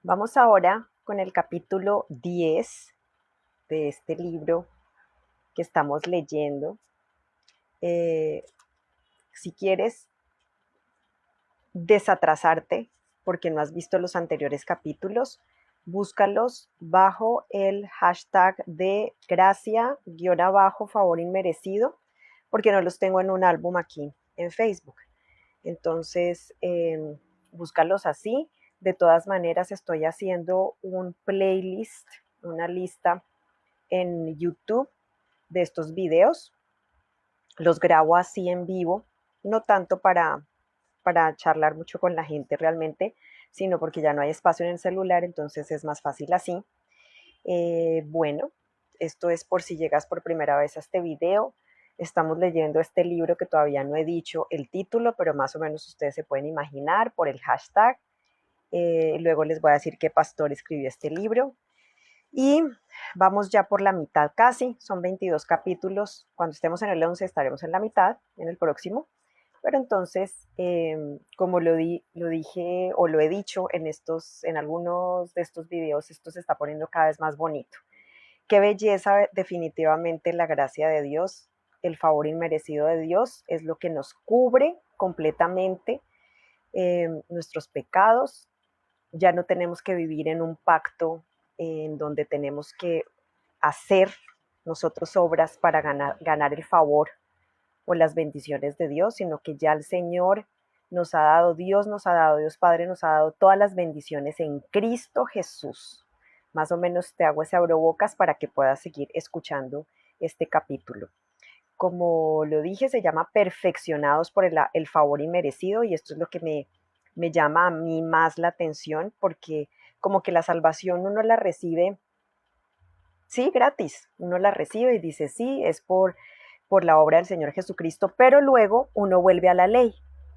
Vamos ahora con el capítulo 10 de este libro que estamos leyendo. Eh, si quieres desatrasarte porque no has visto los anteriores capítulos, búscalos bajo el hashtag de gracia-favor inmerecido, porque no los tengo en un álbum aquí en Facebook. Entonces, búscalos así. De todas maneras, estoy haciendo un playlist, una lista en YouTube de estos videos. Los grabo así en vivo, no tanto para charlar mucho con la gente realmente, sino porque ya no hay espacio en el celular, entonces es más fácil así. Bueno, esto es por si llegas por primera vez a este video. Estamos leyendo este libro que todavía no he dicho el título, pero más o menos ustedes se pueden imaginar por el hashtag. Luego les voy a decir qué pastor escribió este libro. Y vamos ya por la mitad casi, son 22 capítulos. Cuando estemos en el 11 estaremos en la mitad, en el próximo. Pero entonces, como lo dije o lo he dicho en algunos de estos videos, esto se está poniendo cada vez más bonito. Qué belleza definitivamente la gracia de Dios, el favor inmerecido de Dios es lo que nos cubre completamente nuestros pecados. Ya no tenemos que vivir en un pacto en donde tenemos que hacer nosotros obras para ganar el favor o las bendiciones de Dios, sino que ya el Señor nos ha dado, Dios Padre nos ha dado todas las bendiciones en Cristo Jesús. Más o menos te hago ese abrebocas para que puedas seguir escuchando este capítulo. Como lo dije, se llama Perfeccionados por el favor inmerecido y esto es lo que me llama a mí más la atención porque como que la salvación uno la recibe, sí, gratis, uno la recibe y dice, sí, es por la obra del Señor Jesucristo, pero luego uno vuelve a la ley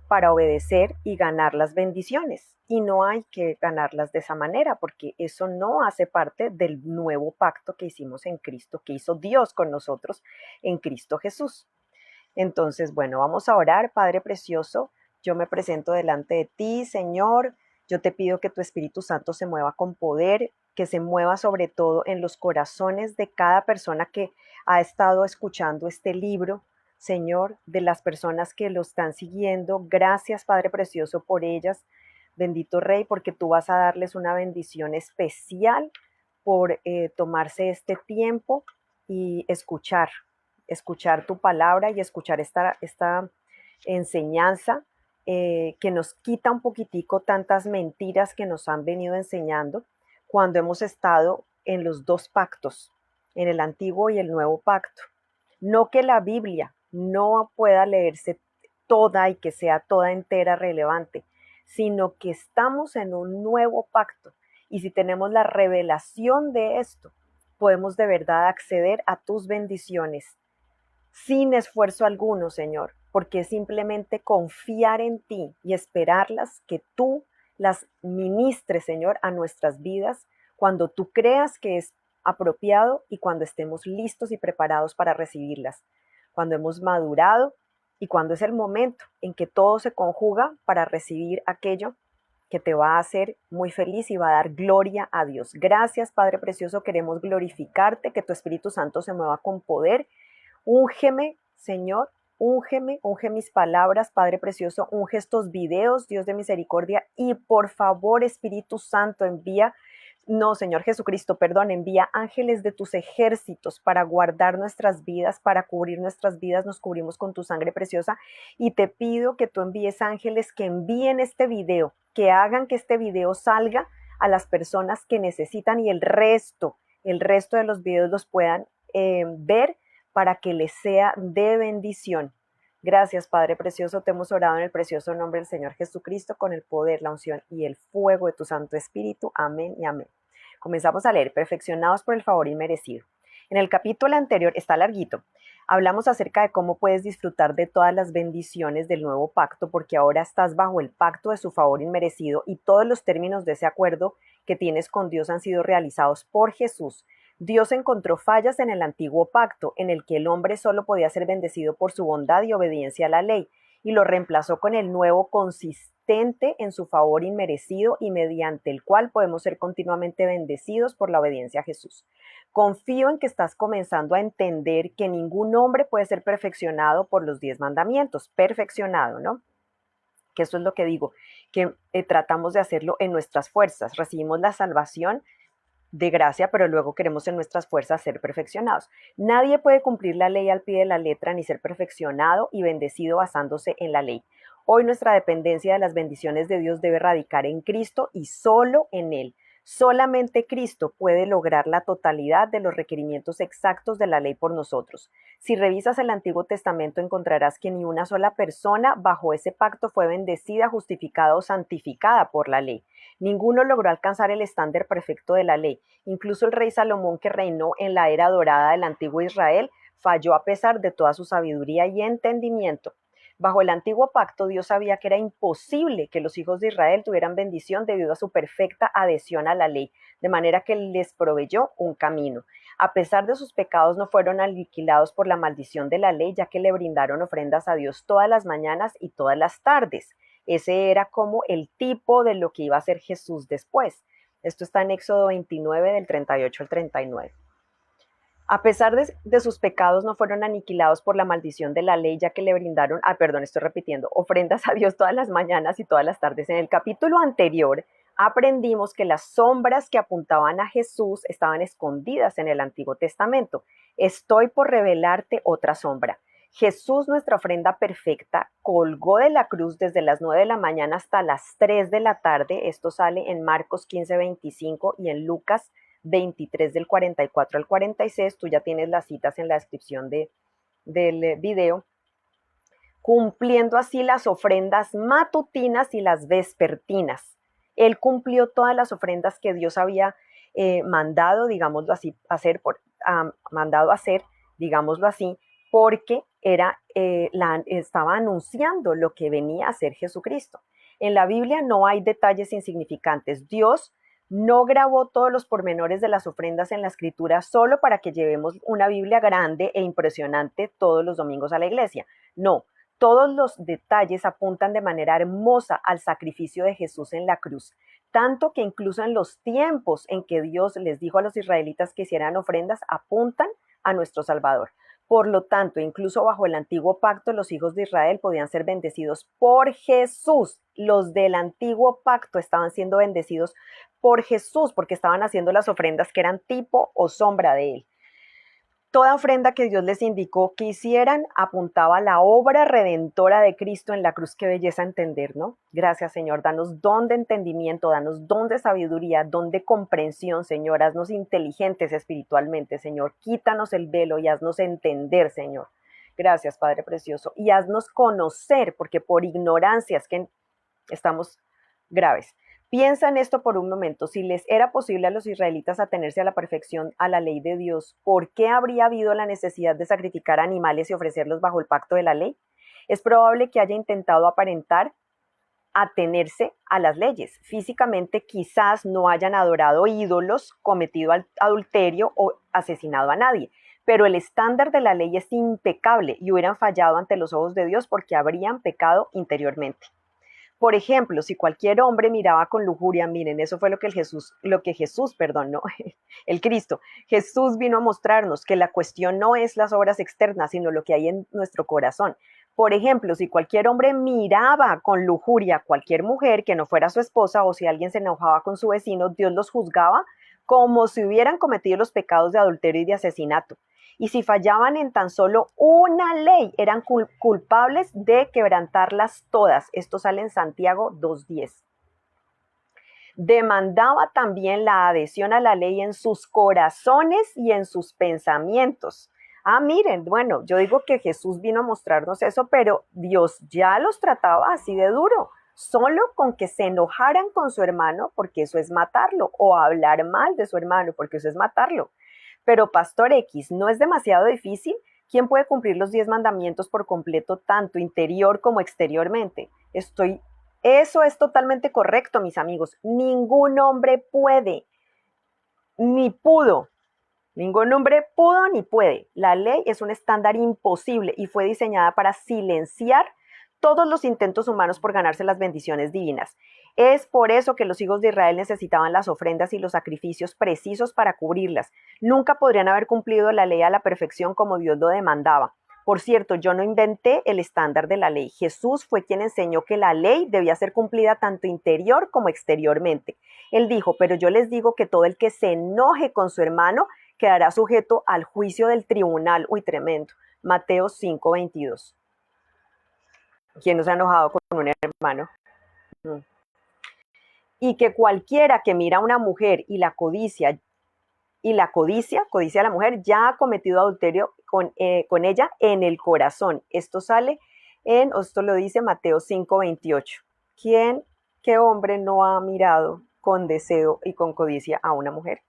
para obedecer y ganar las bendiciones. Y no hay que ganarlas de esa manera, porque eso no hace parte del nuevo pacto que hicimos en Cristo, que hizo Dios con nosotros en Cristo Jesús. Entonces, bueno, vamos a orar, Padre Precioso. Yo me presento delante de ti, Señor. Yo te pido que tu Espíritu Santo se mueva con poder, que se mueva sobre todo en los corazones de cada persona que ha estado escuchando este libro, Señor, de las personas que lo están siguiendo. Gracias, Padre Precioso, por ellas. Bendito Rey, porque tú vas a darles una bendición especial por tomarse este tiempo y escuchar tu palabra y escuchar esta enseñanza que nos quita un poquitico tantas mentiras que nos han venido enseñando cuando hemos estado en los dos pactos, en el antiguo y el nuevo pacto. No que la Biblia no pueda leerse toda y que sea toda entera relevante, sino que estamos en un nuevo pacto. Y si tenemos la revelación de esto, podemos de verdad acceder a tus bendiciones sin esfuerzo alguno, Señor, porque es simplemente confiar en ti y esperarlas que tú las ministres, Señor, a nuestras vidas cuando tú creas que es apropiado y cuando estemos listos y preparados para recibirlas, cuando hemos madurado y cuando es el momento en que todo se conjuga para recibir aquello que te va a hacer muy feliz y va a dar gloria a Dios. Gracias, Padre Precioso, queremos glorificarte, que tu Espíritu Santo se mueva con poder. Úngeme, Señor, úngeme, unge mis palabras, Padre Precioso, unge estos videos, Dios de misericordia, y por favor, Espíritu Santo, no, Señor Jesucristo, perdón, envía ángeles de tus ejércitos para guardar nuestras vidas, para cubrir nuestras vidas, nos cubrimos con tu sangre preciosa, y te pido que tú envíes ángeles que envíen este video, que hagan que este video salga a las personas que necesitan y el resto de los videos los puedan ver para que les sea de bendición. Gracias, Padre Precioso, te hemos orado en el precioso nombre del Señor Jesucristo, con el poder, la unción y el fuego de tu Santo Espíritu. Amén y amén. Comenzamos a leer, perfeccionados por el favor inmerecido. En el capítulo anterior, está larguito, hablamos acerca de cómo puedes disfrutar de todas las bendiciones del nuevo pacto, porque ahora estás bajo el pacto de su favor inmerecido y todos los términos de ese acuerdo que tienes con Dios han sido realizados por Jesús. Dios encontró fallas en el antiguo pacto, en el que el hombre solo podía ser bendecido por su bondad y obediencia a la ley, y lo reemplazó con el nuevo consistente en su favor inmerecido y mediante el cual podemos ser continuamente bendecidos por la obediencia a Jesús. Confío en que estás comenzando a entender que ningún hombre puede ser perfeccionado por los 10 mandamientos, perfeccionado, ¿no? Que eso es lo que digo, que tratamos de hacerlo en nuestras fuerzas. Recibimos la salvación de gracia, pero luego queremos en nuestras fuerzas ser perfeccionados. Nadie puede cumplir la ley al pie de la letra ni ser perfeccionado y bendecido basándose en la ley. Hoy nuestra dependencia de las bendiciones de Dios debe radicar en Cristo y solo en Él. Solamente Cristo puede lograr la totalidad de los requerimientos exactos de la ley por nosotros. Si revisas el Antiguo Testamento encontrarás que ni una sola persona bajo ese pacto fue bendecida, justificada o santificada por la ley. Ninguno logró alcanzar el estándar perfecto de la ley. Incluso el rey Salomón, que reinó en la era dorada del antiguo Israel, falló a pesar de toda su sabiduría y entendimiento. Bajo el antiguo pacto, Dios sabía que era imposible que los hijos de Israel tuvieran bendición debido a su perfecta adhesión a la ley, de manera que les proveyó un camino. A pesar de sus pecados, no fueron aniquilados por la maldición de la ley, ya que le brindaron ofrendas a Dios todas las mañanas y todas las tardes. Ese era como el tipo de lo que iba a ser Jesús después. Esto está en Éxodo 29, del 38 al 39. A pesar de sus pecados, no fueron aniquilados por la maldición de la ley, ya que le brindaron, estoy repitiendo, ofrendas a Dios todas las mañanas y todas las tardes. En el capítulo anterior aprendimos que las sombras que apuntaban a Jesús estaban escondidas en el Antiguo Testamento. Estoy por revelarte otra sombra. Jesús, nuestra ofrenda perfecta, colgó de la cruz desde las 9 de la mañana hasta las 3 de la tarde. Esto sale en Marcos 15:25 y en Lucas 23 del 44 al 46. Tú ya tienes las citas en la descripción del video. Cumpliendo así las ofrendas matutinas y las vespertinas. Él cumplió todas las ofrendas que Dios había mandado, digámoslo así, mandado hacer, digámoslo así, porque estaba anunciando lo que venía a ser Jesucristo. En la Biblia no hay detalles insignificantes. Dios no grabó todos los pormenores de las ofrendas en la escritura solo para que llevemos una Biblia grande e impresionante todos los domingos a la iglesia. No, todos los detalles apuntan de manera hermosa al sacrificio de Jesús en la cruz. Tanto que incluso en los tiempos en que Dios les dijo a los israelitas que hicieran ofrendas, apuntan a nuestro Salvador. Por lo tanto, incluso bajo el antiguo pacto, los hijos de Israel podían ser bendecidos por Jesús. Los del antiguo pacto estaban siendo bendecidos por Jesús porque estaban haciendo las ofrendas que eran tipo o sombra de Él. Toda ofrenda que Dios les indicó que hicieran apuntaba a la obra redentora de Cristo en la cruz. Qué belleza entender, ¿no? Gracias, Señor. Danos don de entendimiento, danos don de sabiduría, don de comprensión, Señor. Haznos inteligentes espiritualmente, Señor. Quítanos el velo y haznos entender, Señor. Gracias, Padre Precioso. Y haznos conocer, porque por ignorancia es que estamos graves. Piensa en esto por un momento. Si les era posible a los israelitas atenerse a la perfección, a la ley de Dios, ¿por qué habría habido la necesidad de sacrificar animales y ofrecerlos bajo el pacto de la ley? Es probable que haya intentado aparentar atenerse a las leyes. Físicamente quizás no hayan adorado ídolos, cometido adulterio o asesinado a nadie, pero el estándar de la ley es impecable y hubieran fallado ante los ojos de Dios porque habrían pecado interiormente. Por ejemplo, si cualquier hombre miraba con lujuria, miren, eso fue no, el Cristo. Jesús vino a mostrarnos que la cuestión no es las obras externas, sino lo que hay en nuestro corazón. Por ejemplo, si cualquier hombre miraba con lujuria a cualquier mujer que no fuera su esposa o si alguien se enojaba con su vecino, Dios los juzgaba como si hubieran cometido los pecados de adulterio y de asesinato. Y si fallaban en tan solo una ley, eran culpables de quebrantarlas todas. Esto sale en Santiago 2:10. Demandaba también la adhesión a la ley en sus corazones y en sus pensamientos. Miren, bueno, yo digo que Jesús vino a mostrarnos eso, pero Dios ya los trataba así de duro. Solo con que se enojaran con su hermano, porque eso es matarlo, o hablar mal de su hermano, porque eso es matarlo. Pero Pastor X, ¿no es demasiado difícil? ¿Quién puede cumplir los 10 mandamientos por completo, tanto interior como exteriormente? Eso es totalmente correcto, mis amigos. Ningún hombre puede, ni pudo. Ningún hombre pudo ni puede. La ley es un estándar imposible y fue diseñada para silenciar todos los intentos humanos por ganarse las bendiciones divinas. Es por eso que los hijos de Israel necesitaban las ofrendas y los sacrificios precisos para cubrirlas. Nunca podrían haber cumplido la ley a la perfección como Dios lo demandaba. Por cierto, yo no inventé el estándar de la ley. Jesús fue quien enseñó que la ley debía ser cumplida tanto interior como exteriormente. Él dijo, pero yo les digo que todo el que se enoje con su hermano quedará sujeto al juicio del tribunal. Uy, tremendo. Mateo 5:22. ¿Quién no se ha enojado con un hermano? Y que cualquiera que mira a una mujer y la codicia a la mujer, ya ha cometido adulterio con ella en el corazón. Esto lo dice Mateo 5:28. ¿Qué hombre no ha mirado con deseo y con codicia a una mujer?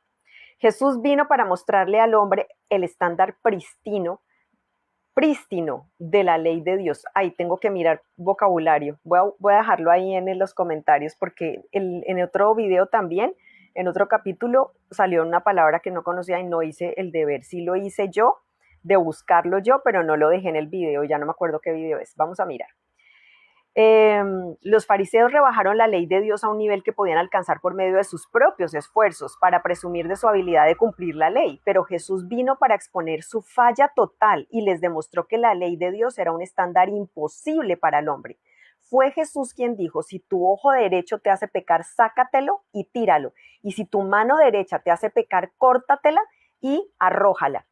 Jesús vino para mostrarle al hombre el estándar prístino de la ley de Dios. Ahí tengo que mirar vocabulario. Voy a dejarlo ahí en los comentarios porque en otro video también, en otro capítulo, salió una palabra que no conocía y no hice el deber. Sí lo hice yo, de buscarlo yo, pero no lo dejé en el video. Ya no me acuerdo qué video es. Vamos a mirar. Los fariseos rebajaron la ley de Dios a un nivel que podían alcanzar por medio de sus propios esfuerzos para presumir de su habilidad de cumplir la ley, pero Jesús vino para exponer su falla total y les demostró que la ley de Dios era un estándar imposible para el hombre. Fue Jesús quien dijo, si tu ojo derecho te hace pecar, sácatelo y tíralo, y si tu mano derecha te hace pecar, córtatela y arrójala,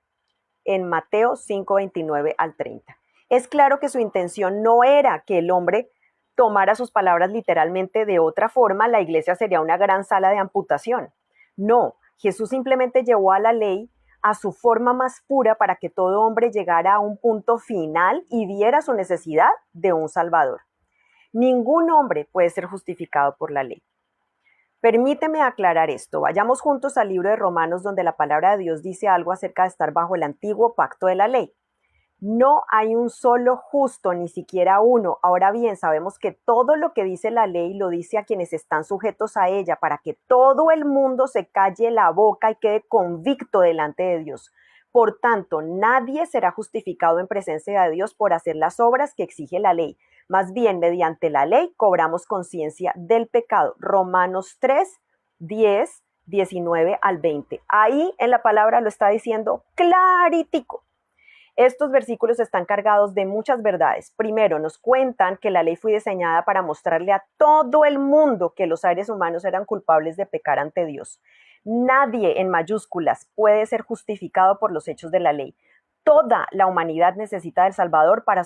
en Mateo 5:29 al 30. Es claro que su intención no era que el hombre tomara sus palabras literalmente. De otra forma, la iglesia sería una gran sala de amputación. No, Jesús simplemente llevó a la ley a su forma más pura para que todo hombre llegara a un punto final y viera su necesidad de un Salvador. Ningún hombre puede ser justificado por la ley. Permíteme aclarar esto. Vayamos juntos al libro de Romanos, donde la palabra de Dios dice algo acerca de estar bajo el antiguo pacto de la ley. No hay un solo justo, ni siquiera uno. Ahora bien, sabemos que todo lo que dice la ley lo dice a quienes están sujetos a ella, para que todo el mundo se calle la boca y quede convicto delante de Dios. Por tanto, nadie será justificado en presencia de Dios por hacer las obras que exige la ley. Más bien, mediante la ley cobramos conciencia del pecado. Romanos 3, 10, 19 al 20. Ahí en la palabra lo está diciendo claritico. Estos versículos están cargados de muchas verdades. Primero, nos cuentan que la ley fue diseñada para mostrarle a todo el mundo que los seres humanos eran culpables de pecar ante Dios. Nadie, en mayúsculas, puede ser justificado por los hechos de la ley. Toda la humanidad necesita del Salvador para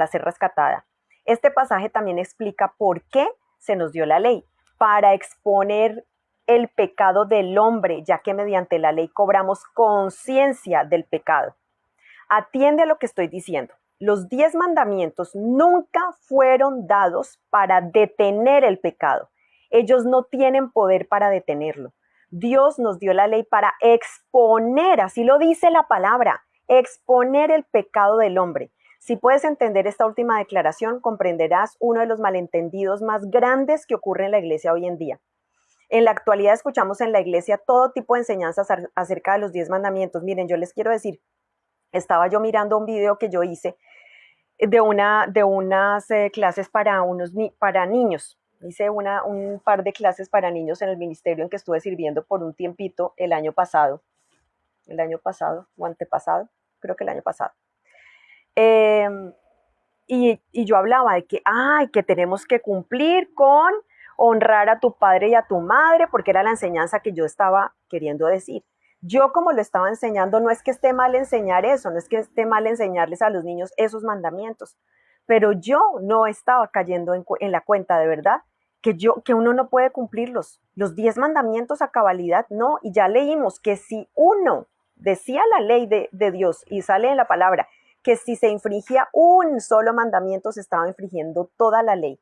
ser rescatada. Este pasaje también explica por qué se nos dio la ley, para exponer el pecado del hombre, ya que mediante la ley cobramos conciencia del pecado. Atiende a lo que estoy diciendo. Los 10 mandamientos nunca fueron dados para detener el pecado. Ellos no tienen poder para detenerlo. Dios nos dio la ley para exponer, así lo dice la palabra, exponer el pecado del hombre. Si puedes entender esta última declaración, comprenderás uno de los malentendidos más grandes que ocurre en la iglesia hoy en día. En la actualidad escuchamos en la iglesia todo tipo de enseñanzas acerca de los 10 mandamientos. Miren, yo les quiero decir, estaba yo mirando un video que yo hice de unas clases para niños. Hice un par de clases para niños en el ministerio en que estuve sirviendo por un tiempito el año pasado o antepasado, creo que el año pasado. Y yo hablaba de que tenemos que cumplir con honrar a tu padre y a tu madre, porque era la enseñanza que yo estaba queriendo decir. Yo, como lo estaba enseñando, no es que esté mal enseñar eso, no es que esté mal enseñarles a los niños esos mandamientos, pero yo no estaba cayendo en la cuenta de verdad que uno no puede cumplirlos. Los 10 mandamientos a cabalidad, no. Y ya leímos que si uno decía la ley de Dios, y sale en la palabra, que si se infringía un solo mandamiento, se estaba infringiendo toda la ley.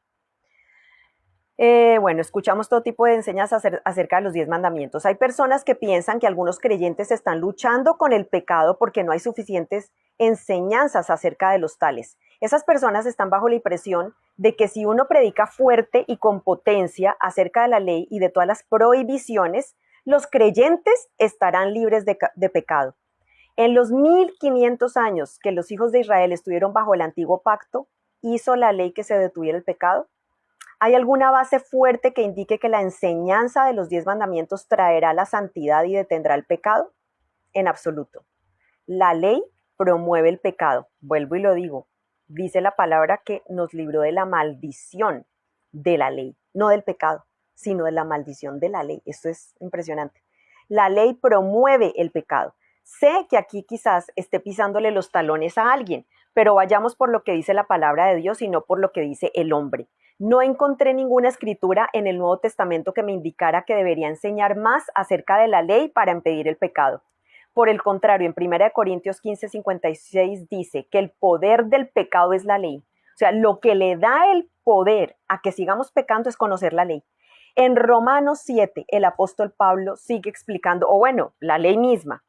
Bueno, escuchamos todo tipo de enseñanzas acerca de los 10 mandamientos. Hay personas que piensan que algunos creyentes están luchando con el pecado porque no hay suficientes enseñanzas acerca de los tales. Esas personas están bajo la impresión de que si uno predica fuerte y con potencia acerca de la ley y de todas las prohibiciones, los creyentes estarán libres de pecado. En los 1500 años que los hijos de Israel estuvieron bajo el antiguo pacto, hizo la ley que se detuviera el pecado? ¿Hay alguna base fuerte que indique que la enseñanza de los 10 mandamientos traerá la santidad y detendrá el pecado? En absoluto. La ley promueve el pecado. Vuelvo y lo digo. Dice la palabra que nos libró de la maldición de la ley, no del pecado, sino de la maldición de la ley. Esto es impresionante. La ley promueve el pecado. Sé que aquí quizás esté pisándole los talones a alguien, pero vayamos por lo que dice la palabra de Dios y no por lo que dice el hombre. No encontré ninguna escritura en el Nuevo Testamento que me indicara que debería enseñar más acerca de la ley para impedir el pecado. Por el contrario, en 1 Corintios 15:56 dice que el poder del pecado es la ley. O sea, lo que le da el poder a que sigamos pecando es conocer la ley. En Romanos 7, el apóstol Pablo sigue explicando, o bueno, la ley misma.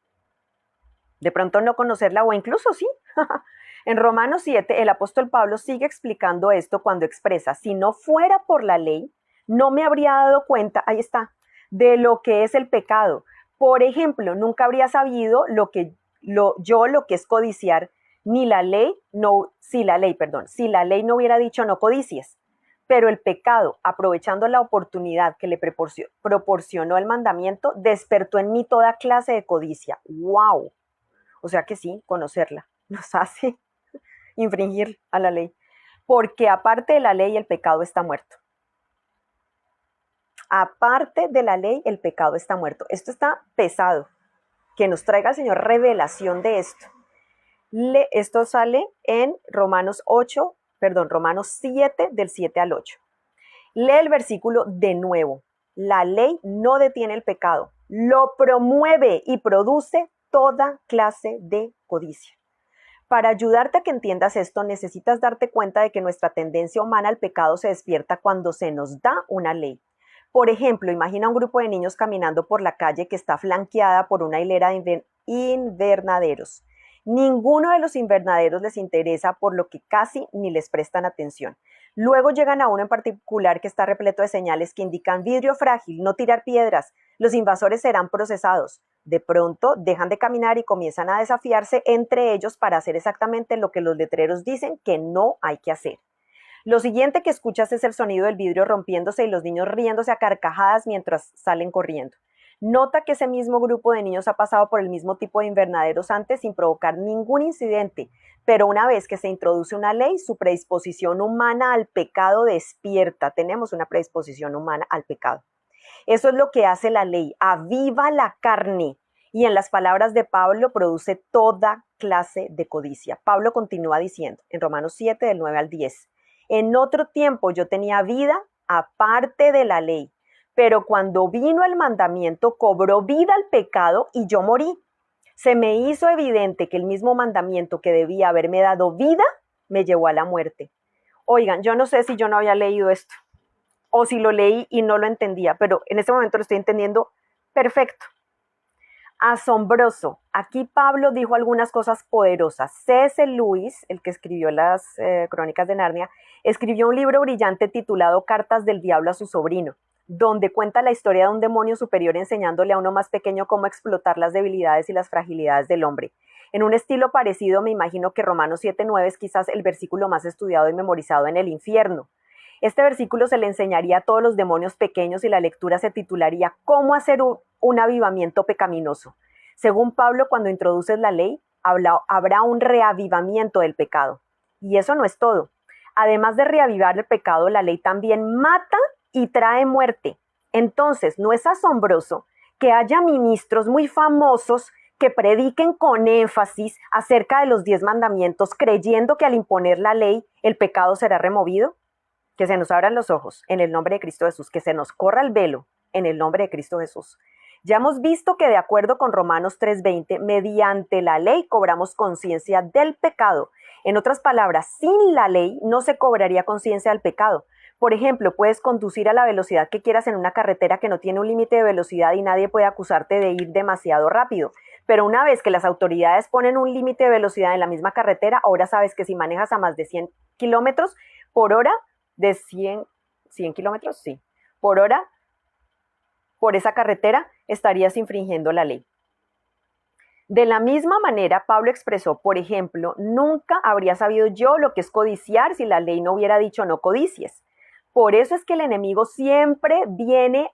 De pronto no conocerla, o incluso sí. En Romanos 7, el apóstol Pablo sigue explicando esto cuando expresa, si no fuera por la ley, no me habría dado cuenta, ahí está, de lo que es el pecado. Por ejemplo, nunca habría sabido lo que es codiciar, ni la ley, no, si la ley no hubiera dicho no codicies. Pero el pecado, aprovechando la oportunidad que le proporcionó el mandamiento, despertó en mí toda clase de codicia. ¡Wow! O sea que sí, conocerla nos hace infringir a la ley. Porque aparte de la ley, el pecado está muerto. Aparte de la ley, el pecado está muerto. Esto está pesado. Que nos traiga el Señor revelación de esto. Esto sale en Romanos 7, del 7 al 8. Lee el versículo de nuevo. La ley no detiene el pecado, lo promueve y produce toda clase de codicia. Para ayudarte a que entiendas esto, necesitas darte cuenta de que nuestra tendencia humana al pecado se despierta cuando se nos da una ley. Por ejemplo, imagina un grupo de niños caminando por la calle que está flanqueada por una hilera de invernaderos. Ninguno de los invernaderos les interesa, por lo que casi ni les prestan atención. Luego llegan a uno en particular que está repleto de señales que indican vidrio frágil, no tirar piedras, los invasores serán procesados. De pronto dejan de caminar y comienzan a desafiarse entre ellos para hacer exactamente lo que los letreros dicen que no hay que hacer. Lo siguiente que escuchas es el sonido del vidrio rompiéndose y los niños riéndose a carcajadas mientras salen corriendo. Nota que ese mismo grupo de niños ha pasado por el mismo tipo de invernaderos antes sin provocar ningún incidente, pero una vez que se introduce una ley, su predisposición humana al pecado despierta. Tenemos una predisposición humana al pecado. Eso es lo que hace la ley, aviva la carne y en las palabras de Pablo produce toda clase de codicia. Pablo continúa diciendo en Romanos 7 del 9 al 10, en otro tiempo yo tenía vida aparte de la ley, pero cuando vino el mandamiento cobró vida al pecado y yo morí. Se me hizo evidente que el mismo mandamiento que debía haberme dado vida me llevó a la muerte. Oigan, yo no sé si yo no había leído esto o si lo leí y no lo entendía, pero en este momento lo estoy entendiendo perfecto. Asombroso. Aquí Pablo dijo algunas cosas poderosas. C.S. Lewis, el que escribió las Crónicas de Narnia, escribió un libro brillante titulado Cartas del Diablo a su sobrino, donde cuenta la historia de un demonio superior enseñándole a uno más pequeño cómo explotar las debilidades y las fragilidades del hombre. En un estilo parecido, me imagino que Romanos 7:9 es quizás el versículo más estudiado y memorizado en el infierno. Este versículo se le enseñaría a todos los demonios pequeños y la lectura se titularía ¿Cómo hacer un avivamiento pecaminoso? Según Pablo, cuando introduces la ley, habrá un reavivamiento del pecado. Y eso no es todo. Además de reavivar el pecado, la ley también mata y trae muerte. Entonces, ¿no es asombroso que haya ministros muy famosos que prediquen con énfasis acerca de los 10 mandamientos, creyendo que al imponer la ley, el pecado será removido? Que se nos abran los ojos en el nombre de Cristo Jesús, que se nos corra el velo en el nombre de Cristo Jesús. Ya hemos visto que de acuerdo con Romanos 3:20, mediante la ley cobramos conciencia del pecado. En otras palabras, sin la ley no se cobraría conciencia del pecado. Por ejemplo, puedes conducir a la velocidad que quieras en una carretera que no tiene un límite de velocidad y nadie puede acusarte de ir demasiado rápido. Pero una vez que las autoridades ponen un límite de velocidad en la misma carretera, ahora sabes que si manejas a más de 100 kilómetros por hora, de 100 kilómetros, sí, por hora, por esa carretera, estarías infringiendo la ley. De la misma manera, Pablo expresó, por ejemplo, nunca habría sabido yo lo que es codiciar si la ley no hubiera dicho no codicies. Por eso es que el enemigo siempre vierte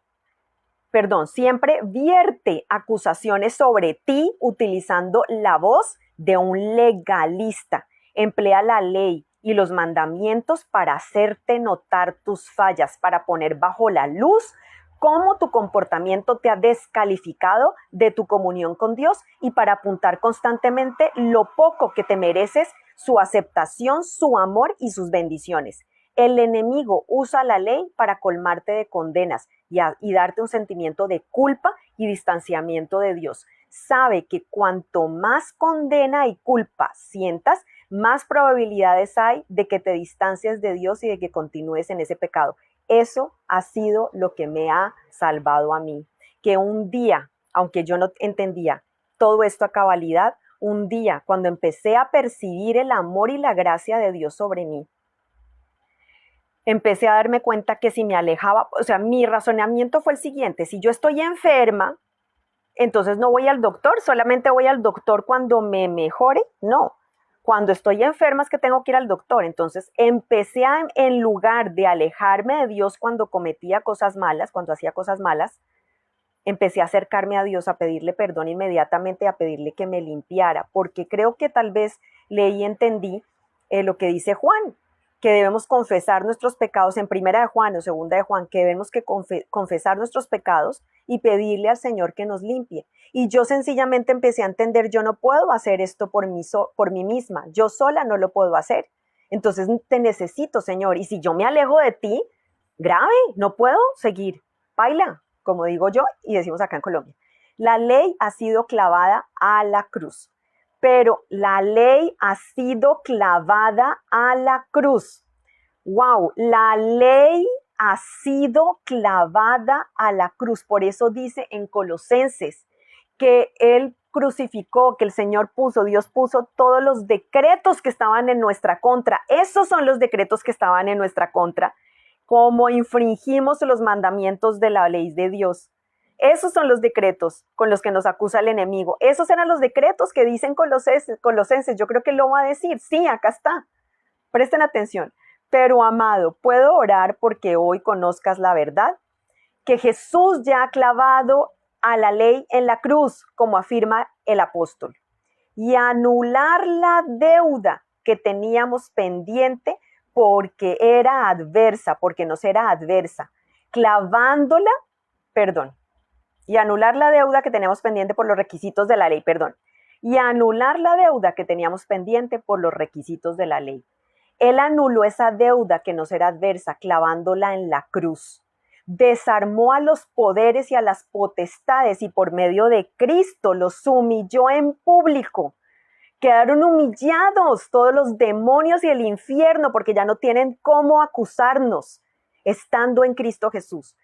acusaciones sobre ti utilizando la voz de un legalista. Emplea la ley y los mandamientos para hacerte notar tus fallas, para poner bajo la luz cómo tu comportamiento te ha descalificado de tu comunión con Dios y para apuntar constantemente lo poco que te mereces, su aceptación, su amor y sus bendiciones. El enemigo usa la ley para colmarte de condenas y darte un sentimiento de culpa y distanciamiento de Dios. Sabe que cuanto más condena y culpa sientas, más probabilidades hay de que te distancies de Dios y de que continúes en ese pecado. Eso ha sido lo que me ha salvado a mí. Que un día, aunque yo no entendía todo esto a cabalidad, un día cuando empecé a percibir el amor y la gracia de Dios sobre mí, empecé a darme cuenta que si me alejaba, o sea, mi razonamiento fue el siguiente: si yo estoy enferma, entonces no voy al doctor, solamente voy al doctor cuando me mejore. No, cuando estoy enferma es que tengo que ir al doctor. Entonces empecé en lugar de alejarme de Dios cuando cometía cosas malas, cuando hacía cosas malas, empecé a acercarme a Dios, a pedirle perdón inmediatamente, a pedirle que me limpiara, porque creo que tal vez leí y entendí lo que dice Juan, que debemos confesar nuestros pecados en primera de Juan o segunda de Juan, que debemos que confesar nuestros pecados y pedirle al Señor que nos limpie. Y yo sencillamente empecé a entender, yo no puedo hacer esto por mí misma, yo sola no lo puedo hacer. Entonces te necesito, Señor, y si yo me alejo de ti, grave, no puedo seguir, baila, como digo yo y decimos acá en Colombia. La ley ha sido clavada a la cruz, pero la ley ha sido clavada a la cruz. ¡Wow! La ley ha sido clavada a la cruz. Por eso dice en Colosenses que Él crucificó, que el Señor puso, Dios puso todos los decretos que estaban en nuestra contra. Esos son los decretos que estaban en nuestra contra. Como infringimos los mandamientos de la ley de Dios. Esos son los decretos con los que nos acusa el enemigo. Esos eran los decretos que dicen Colosenses. Yo creo que lo va a decir. Sí, acá está. Presten atención. Pero amado, ¿puedo orar porque hoy conozcas la verdad? Que Jesús ya ha clavado a la ley en la cruz, como afirma el apóstol, y anular la deuda que teníamos pendiente porque era adversa, porque nos era adversa, clavándola, perdón, y anular la deuda que teníamos pendiente por los requisitos de la ley, perdón, y anular la deuda que teníamos pendiente por los requisitos de la ley. Él anuló esa deuda que nos era adversa, clavándola en la cruz. Desarmó a los poderes y a las potestades y por medio de Cristo los humilló en público. Quedaron humillados todos los demonios y el infierno porque ya no tienen cómo acusarnos estando en Cristo Jesús,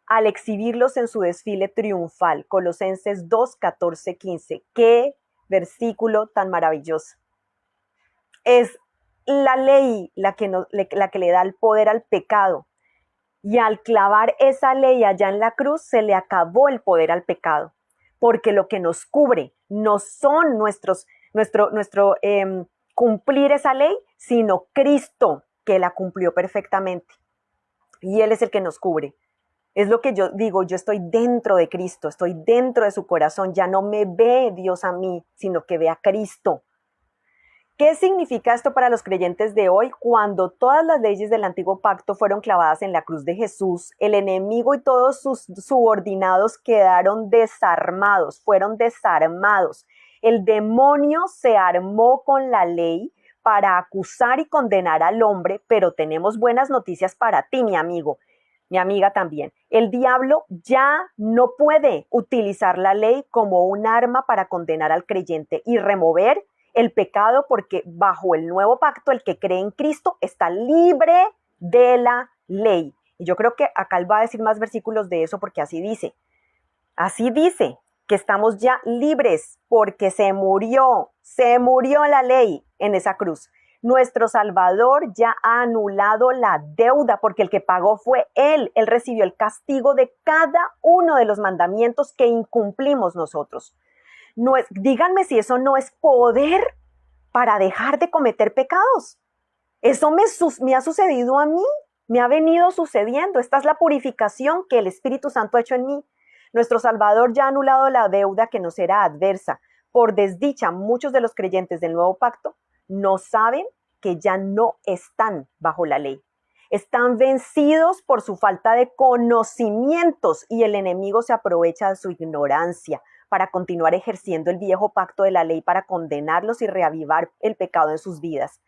al exhibirlos en su desfile triunfal. Colosenses 2, 14, 15. ¡Qué versículo tan maravilloso! Es la ley la que le da el poder al pecado. Y al clavar esa ley allá en la cruz, se le acabó el poder al pecado. Porque lo que nos cubre no son nuestro cumplir esa ley, sino Cristo, que la cumplió perfectamente. Y Él es el que nos cubre. Es lo que yo digo, yo estoy dentro de Cristo, estoy dentro de su corazón. Ya no me ve Dios a mí, sino que ve a Cristo. ¿Qué significa esto para los creyentes de hoy? Cuando todas las leyes del antiguo pacto fueron clavadas en la cruz de Jesús, el enemigo y todos sus subordinados quedaron desarmados, fueron desarmados. El demonio se armó con la ley para acusar y condenar al hombre, pero tenemos buenas noticias para ti, mi amigo, mi amiga también. El diablo ya no puede utilizar la ley como un arma para condenar al creyente y remover el pecado, porque bajo el nuevo pacto el que cree en Cristo está libre de la ley. Y yo creo que acá él va a decir más versículos de eso porque así dice que estamos ya libres porque se murió la ley en esa cruz. Nuestro Salvador ya ha anulado la deuda porque el que pagó fue Él. Él recibió el castigo de cada uno de los mandamientos que incumplimos nosotros. No es, díganme si eso no es poder para dejar de cometer pecados. Eso me ha sucedido a mí, me ha venido sucediendo. Esta es la purificación que el Espíritu Santo ha hecho en mí. Nuestro Salvador ya ha anulado la deuda que nos era adversa. Por desdicha, muchos de los creyentes del nuevo pacto no saben que ya no están bajo la ley. Están vencidos por su falta de conocimientos y el enemigo se aprovecha de su ignorancia para continuar ejerciendo el viejo pacto de la ley para condenarlos y reavivar el pecado en sus vidas.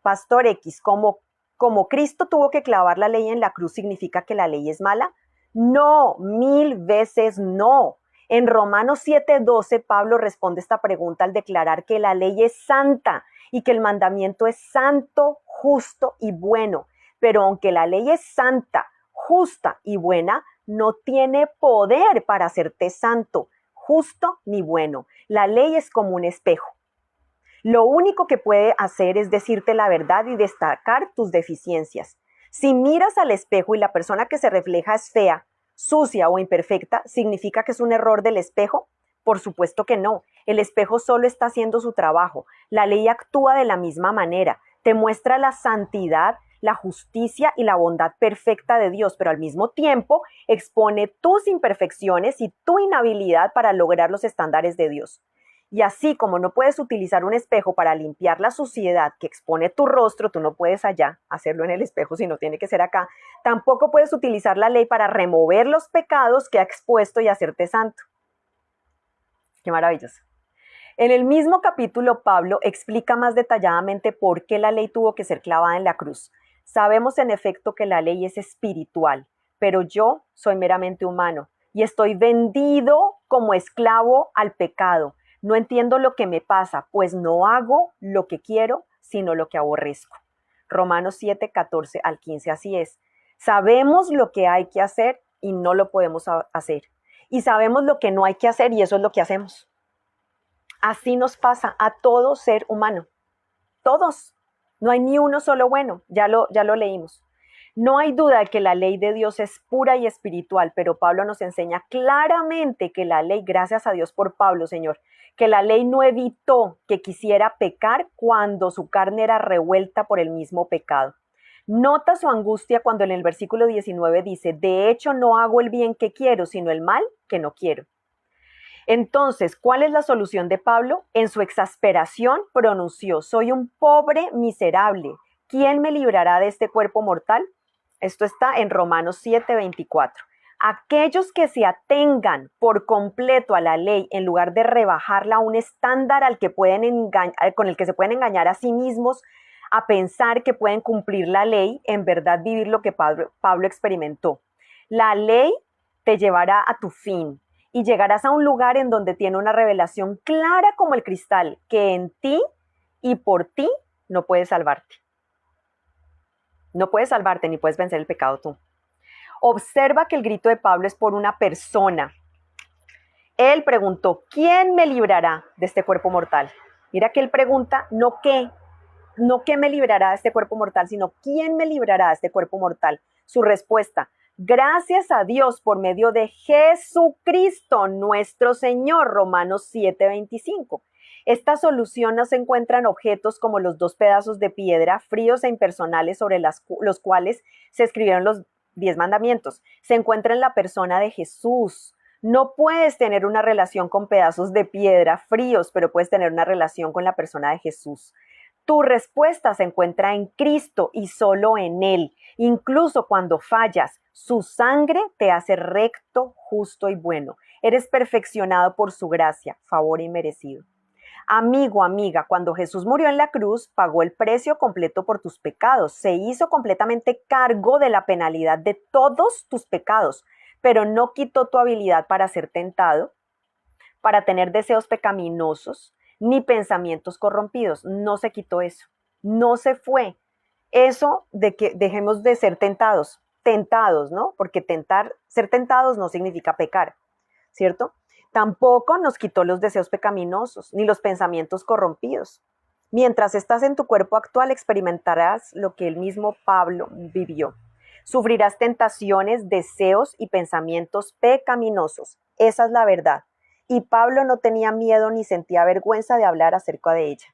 Pastor X, como Cristo tuvo que clavar la ley en la cruz, ¿significa que la ley es mala? No, 1000 veces no. En Romanos 7:12, Pablo responde esta pregunta al declarar que la ley es santa y que el mandamiento es santo, justo y bueno. Pero aunque la ley es santa, justa y buena, no tiene poder para hacerte santo, justo ni bueno. La ley es como un espejo. Lo único que puede hacer es decirte la verdad y destacar tus deficiencias. Si miras al espejo y la persona que se refleja es fea, sucia o imperfecta, ¿significa que es un error del espejo? Por supuesto que no. El espejo solo está haciendo su trabajo. La ley actúa de la misma manera. Te muestra la santidad, la justicia y la bondad perfecta de Dios, pero al mismo tiempo expone tus imperfecciones y tu inhabilidad para lograr los estándares de Dios. Y así como no puedes utilizar un espejo para limpiar la suciedad que expone tu rostro, tú no puedes allá hacerlo en el espejo, sino tiene que ser acá, tampoco puedes utilizar la ley para remover los pecados que ha expuesto y hacerte santo. Qué maravilloso. En el mismo capítulo, Pablo explica más detalladamente por qué la ley tuvo que ser clavada en la cruz. Sabemos en efecto que la ley es espiritual, pero yo soy meramente humano y estoy vendido como esclavo al pecado. No entiendo lo que me pasa, pues no hago lo que quiero, sino lo que aborrezco. Romanos 7:14 al 15, así es. Sabemos lo que hay que hacer y no lo podemos hacer. Y sabemos lo que no hay que hacer y eso es lo que hacemos. Así nos pasa a todo ser humano. Todos. No hay ni uno solo bueno. Ya lo leímos. No hay duda de que la ley de Dios es pura y espiritual, pero Pablo nos enseña claramente que la ley, gracias a Dios por Pablo, Señor, que la ley no evitó que quisiera pecar cuando su carne era revuelta por el mismo pecado. Nota su angustia cuando en el versículo 19 dice, de hecho no hago el bien que quiero, sino el mal que no quiero. Entonces, ¿cuál es la solución de Pablo? En su exasperación pronunció, soy un pobre miserable. ¿Quién me librará de este cuerpo mortal? Esto está en Romanos 7:24. Aquellos que se atengan por completo a la ley en lugar de rebajarla a un estándar al que con el que se pueden engañar a sí mismos, a pensar que pueden cumplir la ley, en verdad vivir lo que Pablo experimentó. La ley te llevará a tu fin y llegarás a un lugar en donde tiene una revelación clara como el cristal, que en ti y por ti no puedes salvarte. No puedes salvarte ni puedes vencer el pecado tú. Observa que el grito de Pablo es por una persona. Él preguntó, ¿quién me librará de este cuerpo mortal? Mira que él pregunta, no qué me librará de este cuerpo mortal, sino quién me librará de este cuerpo mortal. Su respuesta, gracias a Dios por medio de Jesucristo, nuestro Señor, Romanos 7:25. Esta solución no se encuentra en objetos como los 2 pedazos de piedra fríos e impersonales sobre los cuales se escribieron los 10 mandamientos. Se encuentra en la persona de Jesús. No puedes tener una relación con pedazos de piedra fríos, pero puedes tener una relación con la persona de Jesús. Tu respuesta se encuentra en Cristo y solo en Él. Incluso cuando fallas, su sangre te hace recto, justo y bueno. Eres perfeccionado por su gracia, favor inmerecido. Amigo, amiga, cuando Jesús murió en la cruz, pagó el precio completo por tus pecados. Se hizo completamente cargo de la penalidad de todos tus pecados, pero no quitó tu habilidad para ser tentado, para tener deseos pecaminosos, ni pensamientos corrompidos. No se quitó eso. No se fue. Eso de que dejemos de ser tentados, ¿no? Porque ser tentados no significa pecar, ¿cierto? Tampoco nos quitó los deseos pecaminosos, ni los pensamientos corrompidos. Mientras estás en tu cuerpo actual, experimentarás lo que el mismo Pablo vivió. Sufrirás tentaciones, deseos y pensamientos pecaminosos. Esa es la verdad. y Pablo no tenía miedo ni sentía vergüenza de hablar acerca de ella.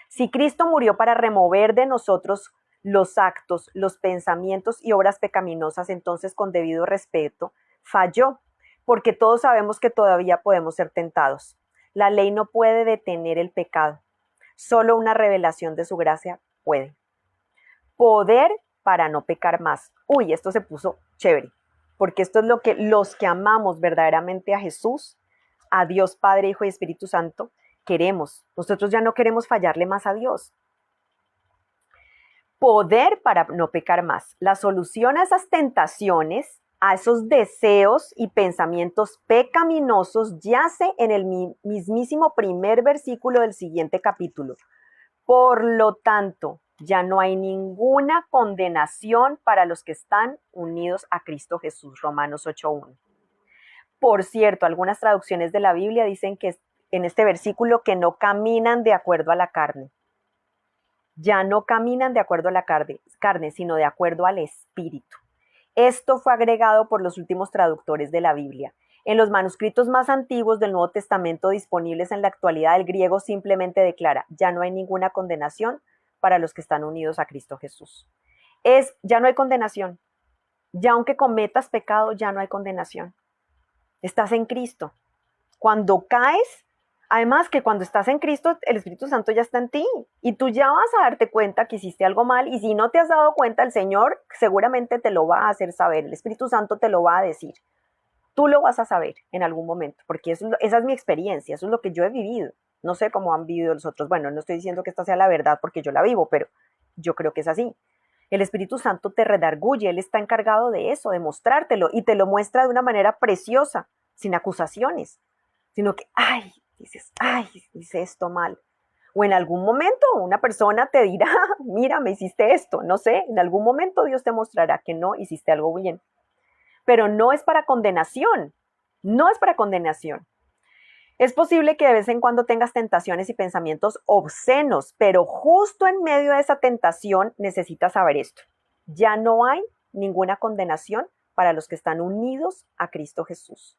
Si Cristo murió para remover de nosotros los actos, los pensamientos y obras pecaminosas, entonces con debido respeto, falló, porque todos sabemos que todavía podemos ser tentados. La ley no puede detener el pecado, solo una revelación de su gracia puede. Poder para no pecar más. Uy, esto se puso chévere, porque esto es lo que los que amamos verdaderamente a Jesús, a Dios Padre, Hijo y Espíritu Santo, queremos. Nosotros ya no queremos fallarle más a Dios. Poder para no pecar más. La solución a esas tentaciones, a esos deseos y pensamientos pecaminosos, yace en el mismísimo primer versículo del siguiente capítulo. Por lo tanto, ya no hay ninguna condenación para los que están unidos a Cristo Jesús. Romanos 8:1. Por cierto, algunas traducciones de la Biblia dicen que en este versículo que no caminan de acuerdo a la carne. Ya no caminan de acuerdo a la carne, sino de acuerdo al Espíritu. Esto fue agregado por los últimos traductores de la Biblia. En los manuscritos más antiguos del Nuevo Testamento disponibles en la actualidad, el griego simplemente declara, ya no hay ninguna condenación para los que están unidos a Cristo Jesús. Ya no hay condenación. Ya aunque cometas pecado, ya no hay condenación. Estás en Cristo. Cuando caes, además que cuando estás en Cristo, el Espíritu Santo ya está en ti y tú ya vas a darte cuenta que hiciste algo mal, y si no te has dado cuenta, el Señor seguramente te lo va a hacer saber, el Espíritu Santo te lo va a decir. Tú lo vas a saber en algún momento, porque esa es mi experiencia, eso es lo que yo he vivido. No sé cómo han vivido los otros. Bueno, no estoy diciendo que esta sea la verdad porque yo la vivo, pero yo creo que es así. El Espíritu Santo te redarguye, Él está encargado de eso, de mostrártelo, y te lo muestra de una manera preciosa, sin acusaciones, sino que, hice esto mal. O en algún momento una persona te dirá, mira, me hiciste esto, no sé, en algún momento Dios te mostrará que no hiciste algo bien. Pero no es para condenación, no es para condenación. Es posible que de vez en cuando tengas tentaciones y pensamientos obscenos, pero justo en medio de esa tentación necesitas saber esto. Ya no hay ninguna condenación para los que están unidos a Cristo Jesús.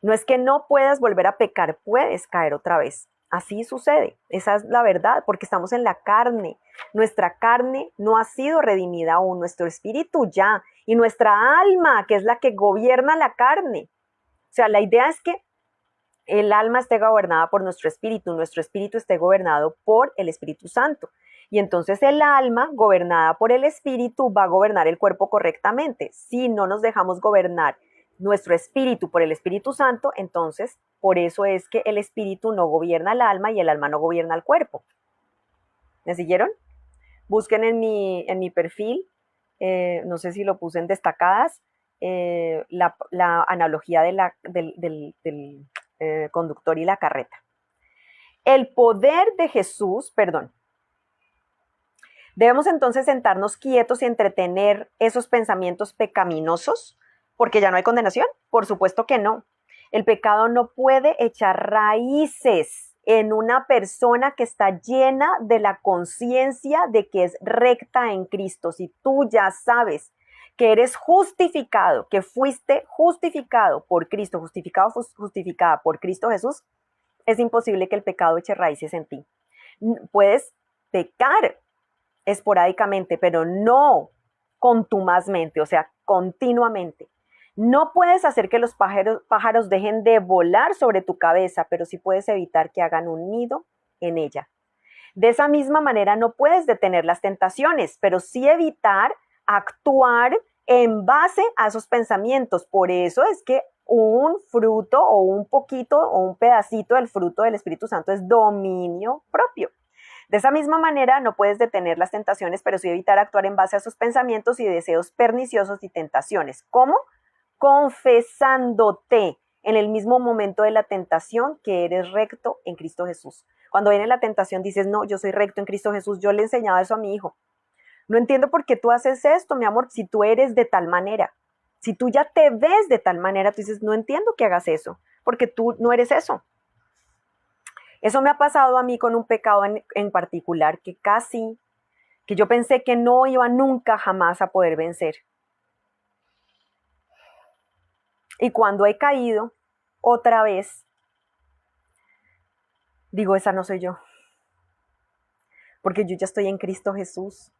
No es que no puedas volver a pecar, puedes caer otra vez. Así sucede, esa es la verdad, porque estamos en la carne. Nuestra carne no ha sido redimida aún, nuestro espíritu ya, y nuestra alma, que es la que gobierna la carne. O sea, la idea es que el alma esté gobernada por nuestro espíritu esté gobernado por el Espíritu Santo. Y entonces el alma, gobernada por el espíritu, va a gobernar el cuerpo correctamente. Si no nos dejamos gobernar nuestro espíritu por el Espíritu Santo, entonces por eso es que el espíritu no gobierna el alma y el alma no gobierna el cuerpo. ¿Me siguieron? Busquen en mi perfil, no sé si lo puse en destacadas, la analogía del conductor y la carreta. El poder de Jesús, debemos entonces sentarnos quietos y entretener esos pensamientos pecaminosos, porque ya no hay condenación. Por supuesto que no. El pecado no puede echar raíces en una persona que está llena de la conciencia de que es recta en Cristo. Si tú ya sabes que eres justificado, que fuiste justificado por Cristo, justificada por Cristo Jesús, es imposible que el pecado eche raíces en ti. Puedes pecar esporádicamente, pero no contumazmente, o sea, continuamente. No puedes hacer que los pájaros dejen de volar sobre tu cabeza, pero sí puedes evitar que hagan un nido en ella. De esa misma manera no puedes detener las tentaciones, pero sí evitar actuar en base a esos pensamientos. Por eso es que un fruto o un poquito o un pedacito del fruto del Espíritu Santo es dominio propio. De esa misma manera no puedes detener las tentaciones, pero sí evitar actuar en base a esos pensamientos y deseos perniciosos y tentaciones. ¿Cómo? Confesándote en el mismo momento de la tentación que eres recto en Cristo Jesús. Cuando viene la tentación dices, no, yo soy recto en Cristo Jesús. Yo le enseñaba eso a mi hijo. No entiendo por qué tú haces esto, mi amor, si tú eres de tal manera. Si tú ya te ves de tal manera, tú dices, no entiendo que hagas eso, porque tú no eres eso. Eso me ha pasado a mí con un pecado en particular que yo pensé que no iba nunca jamás a poder vencer. Y cuando he caído otra vez, digo, esa no soy yo, porque yo ya estoy en Cristo Jesús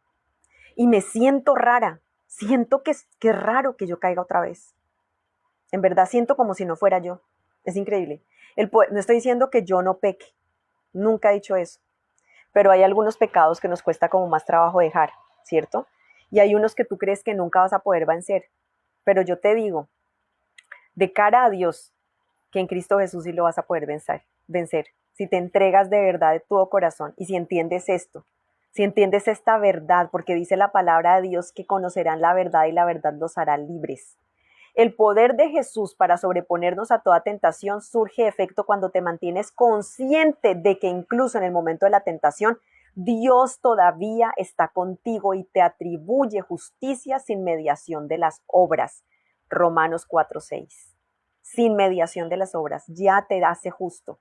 y me siento rara, siento que es raro que yo caiga otra vez. En verdad siento como si no fuera yo. Es increíble. No estoy diciendo que yo no peque, nunca he dicho eso, pero hay algunos pecados que nos cuesta como más trabajo dejar, ¿cierto? Y hay unos que tú crees que nunca vas a poder vencer, pero yo te digo, de cara a Dios, que en Cristo Jesús sí lo vas a poder vencer. Si te entregas de verdad de todo corazón y si entiendes esto, si entiendes esta verdad, porque dice la palabra de Dios que conocerán la verdad y la verdad los hará libres. El poder de Jesús para sobreponernos a toda tentación surge de efecto cuando te mantienes consciente de que incluso en el momento de la tentación, Dios todavía está contigo y te atribuye justicia sin mediación de las obras. Romanos 4:6. Sin mediación de las obras, ya te hace justo.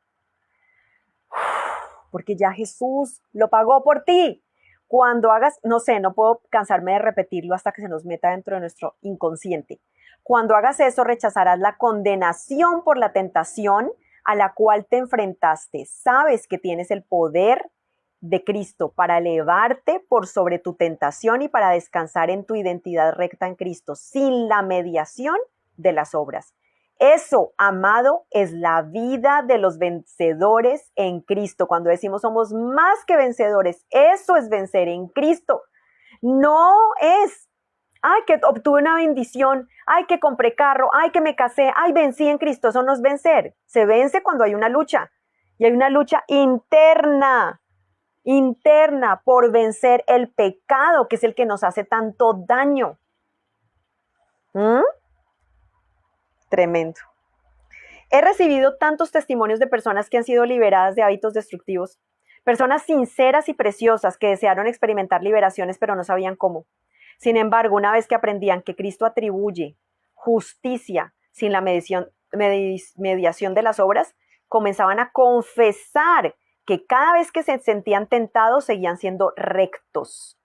Porque ya Jesús lo pagó por ti. Cuando hagas, no sé, no puedo cansarme de repetirlo hasta que se nos meta dentro de nuestro inconsciente. Cuando hagas eso, rechazarás la condenación por la tentación a la cual te enfrentaste. Sabes que tienes el poder de Cristo para elevarte por sobre tu tentación y para descansar en tu identidad recta en Cristo, sin la mediación de las obras. Eso, amado, es la vida de los vencedores en Cristo. Cuando decimos somos más que vencedores, eso es vencer en Cristo. No es, ay, que obtuve una bendición, ay, que compré carro, ay, que me casé, ay, vencí en Cristo. Eso no es vencer. Se vence cuando hay una lucha. Y hay una lucha interna por vencer el pecado, que es el que nos hace tanto daño. ¿Mm? Tremendo. He recibido tantos testimonios de personas que han sido liberadas de hábitos destructivos, personas sinceras y preciosas que desearon experimentar liberaciones pero no sabían cómo. Sin embargo, una vez que aprendían que Cristo atribuye justicia sin la mediación de las obras, comenzaban a confesar que cada vez que se sentían tentados seguían siendo rectos.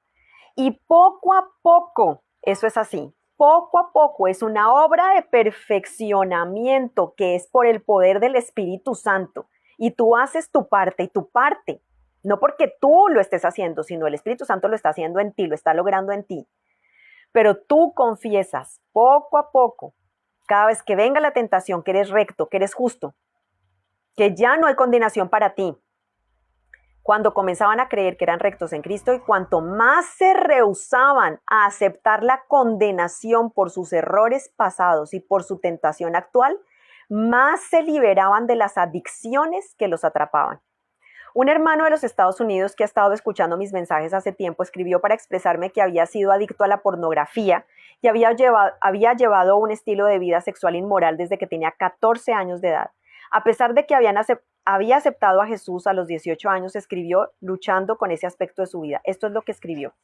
Y poco a poco, eso es así, poco a poco es una obra de perfeccionamiento que es por el poder del Espíritu Santo. Y tú haces tu parte y tu parte, no porque tú lo estés haciendo, sino el Espíritu Santo lo está haciendo en ti, lo está logrando en ti. Pero tú confiesas poco a poco, cada vez que venga la tentación, que eres recto, que eres justo, que ya no hay condenación para ti. Cuando comenzaban a creer que eran rectos en Cristo y cuanto más se rehusaban a aceptar la condenación por sus errores pasados y por su tentación actual, más se liberaban de las adicciones que los atrapaban. Un hermano de los Estados Unidos que ha estado escuchando mis mensajes hace tiempo escribió para expresarme que había sido adicto a la pornografía y había llevado un estilo de vida sexual inmoral desde que tenía 14 años de edad. A pesar de que había aceptado a Jesús a los 18 años, escribió luchando con ese aspecto de su vida. Esto es lo que escribió.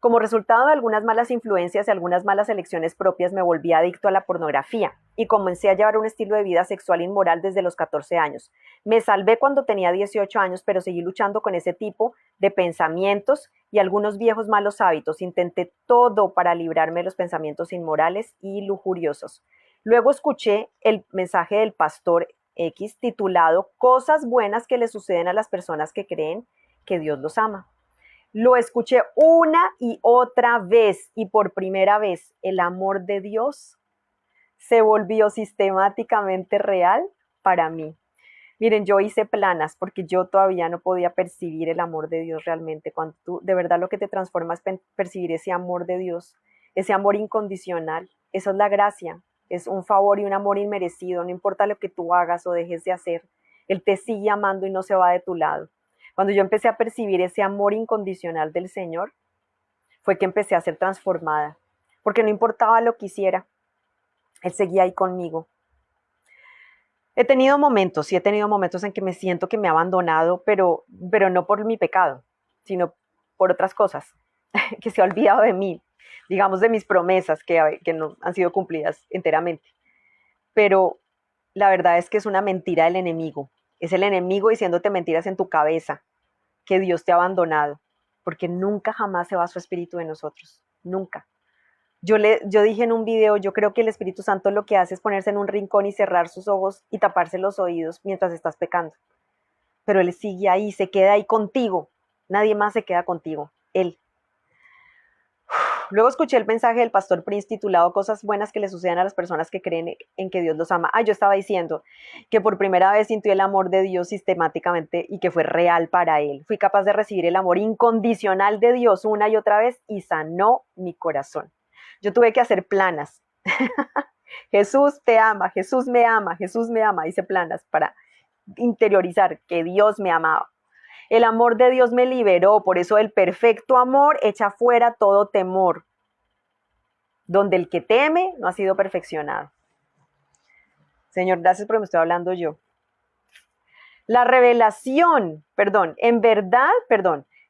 Como resultado de algunas malas influencias y algunas malas elecciones propias, me volví adicto a la pornografía y comencé a llevar un estilo de vida sexual inmoral desde los 14 años. Me salvé cuando tenía 18 años, pero seguí luchando con ese tipo de pensamientos y algunos viejos malos hábitos. Intenté todo para librarme de los pensamientos inmorales y lujuriosos. Luego escuché el mensaje del pastor X titulado Cosas buenas que le suceden a las personas que creen que Dios los ama. Lo escuché una y otra vez y por primera vez el amor de Dios se volvió sistemáticamente real para mí. Miren, yo hice planas porque yo todavía no podía percibir el amor de Dios realmente. Cuando tú de verdad lo que te transforma es percibir ese amor de Dios, ese amor incondicional. Eso es la gracia, es un favor y un amor inmerecido. No importa lo que tú hagas o dejes de hacer, Él te sigue amando y no se va de tu lado. Cuando yo empecé a percibir ese amor incondicional del Señor, fue que empecé a ser transformada, porque no importaba lo que hiciera, Él seguía ahí conmigo. He tenido momentos en que me siento que me ha abandonado, pero no por mi pecado, sino por otras cosas, que se ha olvidado de mí, digamos de mis promesas que no han sido cumplidas enteramente. Pero la verdad es que es una mentira del enemigo, es el enemigo diciéndote mentiras en tu cabeza, que Dios te ha abandonado, porque nunca jamás se va su espíritu de nosotros, nunca. Yo dije en un video, yo creo que el Espíritu Santo lo que hace es ponerse en un rincón y cerrar sus ojos y taparse los oídos mientras estás pecando. pero Él sigue ahí, se queda ahí contigo. Nadie más se queda contigo, Él. Luego escuché el mensaje del pastor Prince titulado Cosas buenas que le sucedan a las personas que creen en que Dios los ama. Yo estaba diciendo que por primera vez sintió el amor de Dios sistemáticamente y que fue real para él. Fui capaz de recibir el amor incondicional de Dios una y otra vez y sanó mi corazón. Yo tuve que hacer planas. Jesús te ama, Jesús me ama, Jesús me ama. Hice planas para interiorizar que Dios me amaba. El amor de Dios me liberó, por eso el perfecto amor echa fuera todo temor, donde el que teme no ha sido perfeccionado. Señor, gracias porque me estoy hablando yo. La revelación,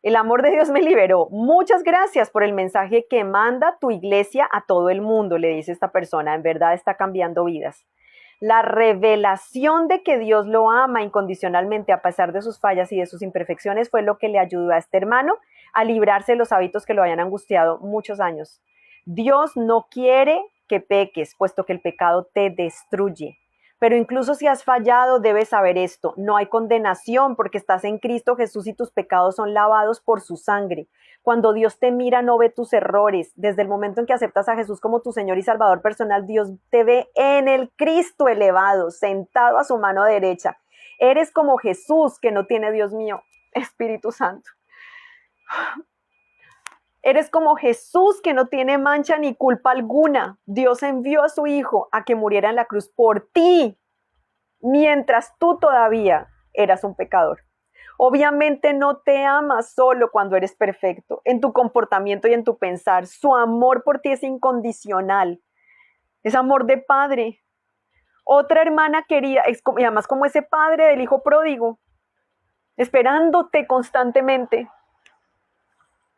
el amor de Dios me liberó. Muchas gracias por el mensaje que manda tu iglesia a todo el mundo, le dice esta persona. En verdad está cambiando vidas. La revelación de que Dios lo ama incondicionalmente a pesar de sus fallas y de sus imperfecciones fue lo que le ayudó a este hermano a librarse de los hábitos que lo habían angustiado muchos años. Dios no quiere que peques, puesto que el pecado te destruye. Pero incluso si has fallado, debes saber esto. No hay condenación porque estás en Cristo Jesús y tus pecados son lavados por su sangre. Cuando Dios te mira, no ve tus errores. Desde el momento en que aceptas a Jesús como tu Señor y Salvador personal, Dios te ve en el Cristo elevado, sentado a su mano derecha. Eres como Jesús, que no tiene, Dios mío, Espíritu Santo. Eres como Jesús, que no tiene mancha ni culpa alguna. Dios envió a su Hijo a que muriera en la cruz por ti, mientras tú todavía eras un pecador. Obviamente no te ama solo cuando eres perfecto, en tu comportamiento y en tu pensar. Su amor por ti es incondicional. Es amor de padre. Otra hermana querida, y además como ese padre del hijo pródigo, esperándote constantemente,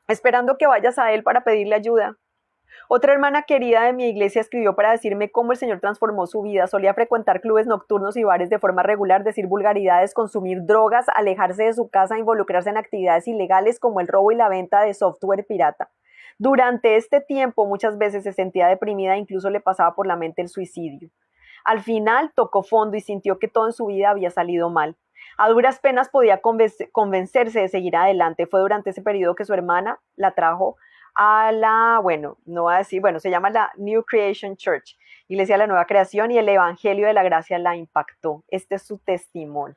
esperando que vayas a él para pedirle ayuda. Otra hermana querida de mi iglesia escribió para decirme cómo el Señor transformó su vida. Solía frecuentar clubes nocturnos y bares de forma regular, decir vulgaridades, consumir drogas, alejarse de su casa, involucrarse en actividades ilegales como el robo y la venta de software pirata. Durante este tiempo muchas veces se sentía deprimida e incluso le pasaba por la mente el suicidio. Al final tocó fondo y sintió que todo en su vida había salido mal. A duras penas podía convencerse de seguir adelante. Fue durante ese periodo que su hermana la trajo a se llama la New Creation Church, Iglesia de la Nueva Creación, y el Evangelio de la Gracia la impactó. Este es su testimonio.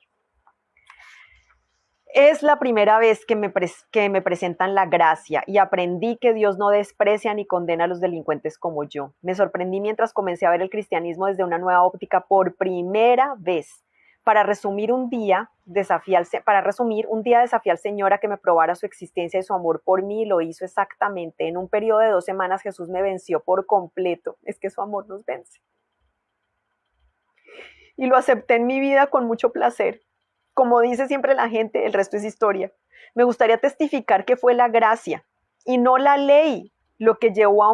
Es la primera vez que me presentan la gracia y aprendí que Dios no desprecia ni condena a los delincuentes como yo. Me sorprendí mientras comencé a ver el cristianismo desde una nueva óptica por primera vez. Para resumir, un día desafié al Señor a que me probara su existencia y su amor por mí, y lo hizo exactamente. En un periodo de 2 semanas Jesús me venció por completo. Es que su amor nos vence. Y lo acepté en mi vida con mucho placer. Como dice siempre la gente, el resto es historia. Me gustaría testificar que fue la gracia y no la ley lo que llevó a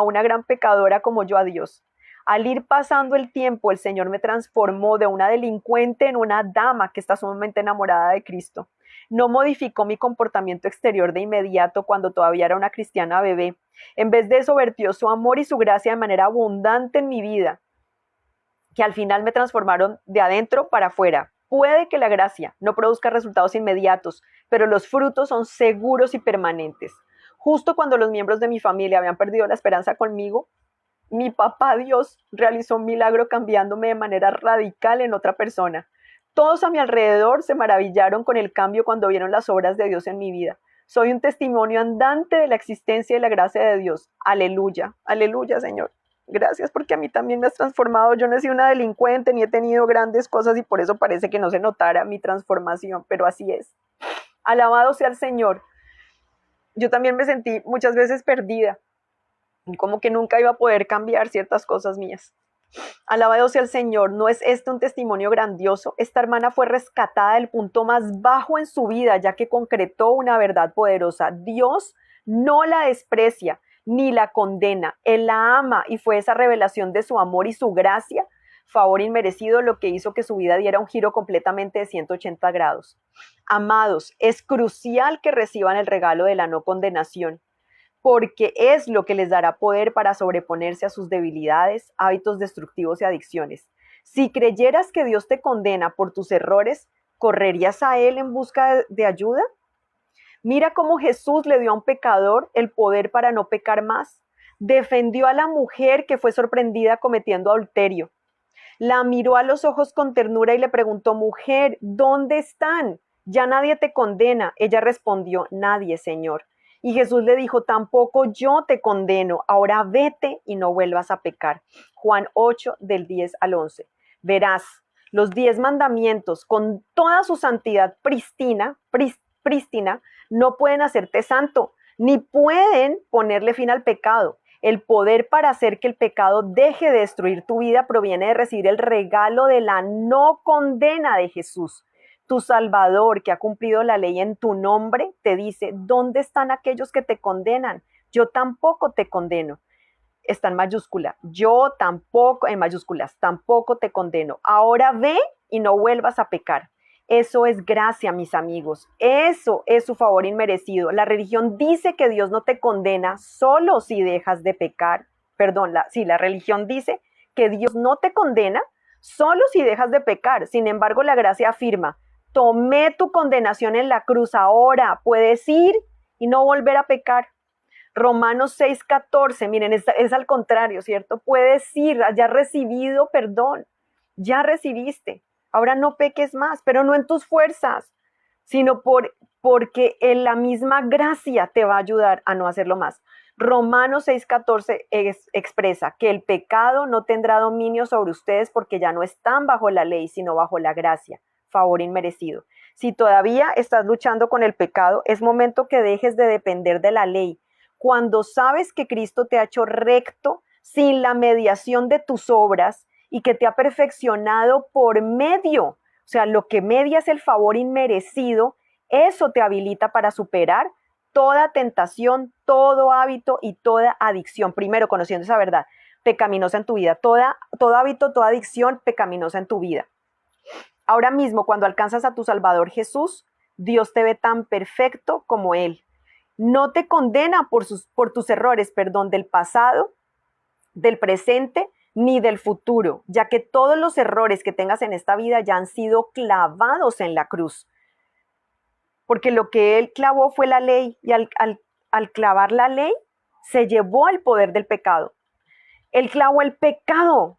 una gran pecadora como yo a Dios. Al ir pasando el tiempo, el Señor me transformó de una delincuente en una dama que está sumamente enamorada de Cristo. No modificó mi comportamiento exterior de inmediato cuando todavía era una cristiana bebé. En vez de eso, vertió su amor y su gracia de manera abundante en mi vida, que al final me transformaron de adentro para afuera. Puede que la gracia no produzca resultados inmediatos, pero los frutos son seguros y permanentes. Justo cuando los miembros de mi familia habían perdido la esperanza conmigo, mi papá Dios realizó un milagro cambiándome de manera radical en otra persona. Todos a mi alrededor se maravillaron con el cambio cuando vieron las obras de Dios en mi vida. Soy un testimonio andante de la existencia y la gracia de Dios. Aleluya, aleluya, Señor. Gracias porque a mí también me has transformado. Yo no he sido una delincuente ni he tenido grandes cosas y por eso parece que no se notara mi transformación, pero así es. Alabado sea el Señor. Yo también me sentí muchas veces perdida, como que nunca iba a poder cambiar ciertas cosas mías. Alabado sea el Señor. ¿No es este un testimonio grandioso? Esta hermana fue rescatada del punto más bajo en su vida, ya que concretó una verdad poderosa. Dios no la desprecia ni la condena. Él la ama y fue esa revelación de su amor y su gracia, favor inmerecido, lo que hizo que su vida diera un giro completamente de 180 grados. Amados, es crucial que reciban el regalo de la no condenación, porque es lo que les dará poder para sobreponerse a sus debilidades, hábitos destructivos y adicciones. Si creyeras que Dios te condena por tus errores, ¿correrías a Él en busca de ayuda? Mira cómo Jesús le dio a un pecador el poder para no pecar más. Defendió a la mujer que fue sorprendida cometiendo adulterio. La miró a los ojos con ternura y le preguntó: mujer, ¿dónde están? Ya nadie te condena. Ella respondió: nadie, Señor. Y Jesús le dijo: tampoco yo te condeno. Ahora vete y no vuelvas a pecar. Juan 8, del 10 al 11. Verás, los 10 mandamientos, con toda su santidad prístina, no pueden hacerte santo, ni pueden ponerle fin al pecado. El poder para hacer que el pecado deje de destruir tu vida proviene de recibir el regalo de la no condena de Jesús. Tu Salvador, que ha cumplido la ley en tu nombre, te dice: ¿dónde están aquellos que te condenan? Yo tampoco te condeno. Está en mayúscula. Yo tampoco, en mayúsculas, tampoco te condeno. Ahora ve y no vuelvas a pecar. Eso es gracia, mis amigos. Eso es su favor inmerecido. La religión dice que Dios no te condena solo si dejas de pecar. Perdón, la religión dice que Dios no te condena solo si dejas de pecar. Sin embargo, la gracia afirma: tomé tu condenación en la cruz, ahora puedes ir y no volver a pecar. Romanos 6:14, miren, es al contrario, ¿cierto? Puedes ir, ya has recibido perdón, ya recibiste. Ahora no peques más, pero no en tus fuerzas, sino porque en la misma gracia te va a ayudar a no hacerlo más. Romanos 6:14 expresa que el pecado no tendrá dominio sobre ustedes porque ya no están bajo la ley, sino bajo la gracia, favor inmerecido. Si todavía estás luchando con el pecado, es momento que dejes de depender de la ley. Cuando sabes que Cristo te ha hecho recto sin la mediación de tus obras y que te ha perfeccionado por medio, o sea, lo que media es el favor inmerecido, eso te habilita para superar toda tentación, todo hábito y toda adicción. Primero, conociendo esa verdad pecaminosa en tu vida, todo hábito, toda adicción pecaminosa en tu vida. Ahora mismo, cuando alcanzas a tu Salvador Jesús, Dios te ve tan perfecto como Él. No te condena por tus errores, del pasado, del presente, ni del futuro, ya que todos los errores que tengas en esta vida ya han sido clavados en la cruz. Porque lo que Él clavó fue la ley, y al clavar la ley, se llevó el poder del pecado. Él clavó el pecado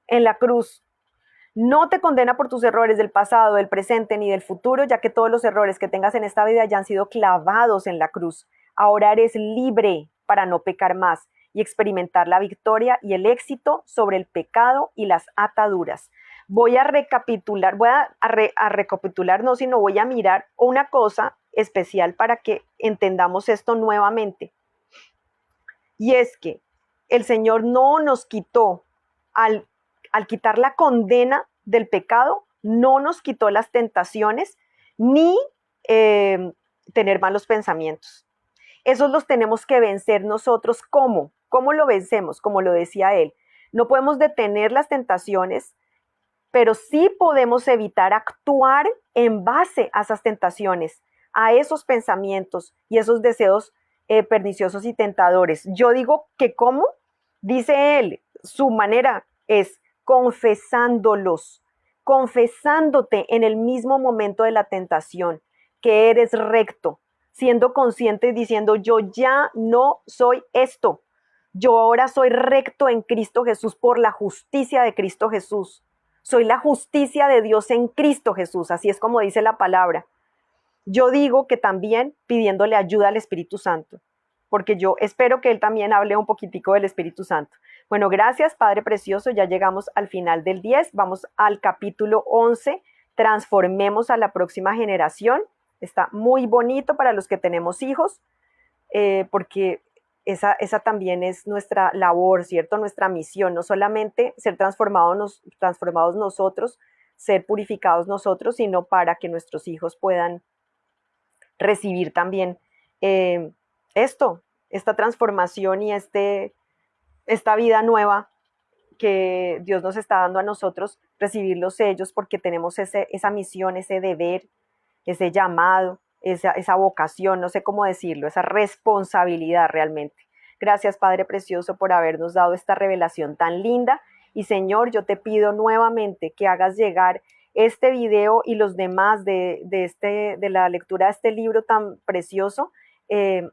en la cruz. No te condena por tus errores del pasado, del presente, ni del futuro, ya que todos los errores que tengas en esta vida ya han sido clavados en la cruz. Ahora eres libre para no pecar más y experimentar la victoria y el éxito sobre el pecado y las ataduras. Voy a recapitular, no, sino voy a mirar una cosa especial para que entendamos esto nuevamente. Y es que el Señor no nos quitó al quitar la condena del pecado, no nos quitó las tentaciones ni tener malos pensamientos. Esos los tenemos que vencer nosotros. ¿Cómo? ¿Cómo lo vencemos? Como lo decía él. No podemos detener las tentaciones, pero sí podemos evitar actuar en base a esas tentaciones, a esos pensamientos y esos deseos perniciosos y tentadores. Yo digo que ¿cómo? Dice él, su manera es confesándolos, confesándote en el mismo momento de la tentación, que eres recto, siendo consciente y diciendo: yo ya no soy esto, yo ahora soy recto en Cristo Jesús por la justicia de Cristo Jesús. Soy la justicia de Dios en Cristo Jesús, así es como dice la palabra. Yo digo que también pidiéndole ayuda al Espíritu Santo, porque yo espero que Él también hable un poquitico del Espíritu Santo. Bueno, gracias, Padre Precioso, ya llegamos al final del 10, vamos al capítulo 11, transformemos a la próxima generación. Está muy bonito para los que tenemos hijos, porque esa también es nuestra labor, ¿cierto? Nuestra misión, no solamente ser transformados nosotros, ser purificados nosotros, sino para que nuestros hijos puedan recibir también esta transformación y esta vida nueva que Dios nos está dando a nosotros, recibirlos ellos, porque tenemos esa misión, ese deber, ese llamado, esa vocación, no sé cómo decirlo, esa responsabilidad realmente. Gracias, Padre Precioso, por habernos dado esta revelación tan linda. Y Señor, yo te pido nuevamente que hagas llegar este video y los demás de la lectura de este libro tan precioso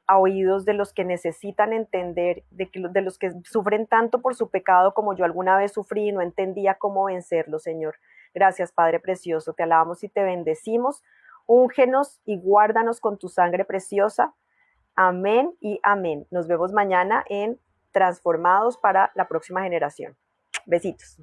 a oídos de los que necesitan entender, de los que sufren tanto por su pecado como yo alguna vez sufrí y no entendía cómo vencerlo, Señor. Gracias, Padre precioso, te alabamos y te bendecimos. Úngenos y guárdanos con tu sangre preciosa. Amén y amén. Nos vemos mañana en Transformados para la próxima generación. Besitos.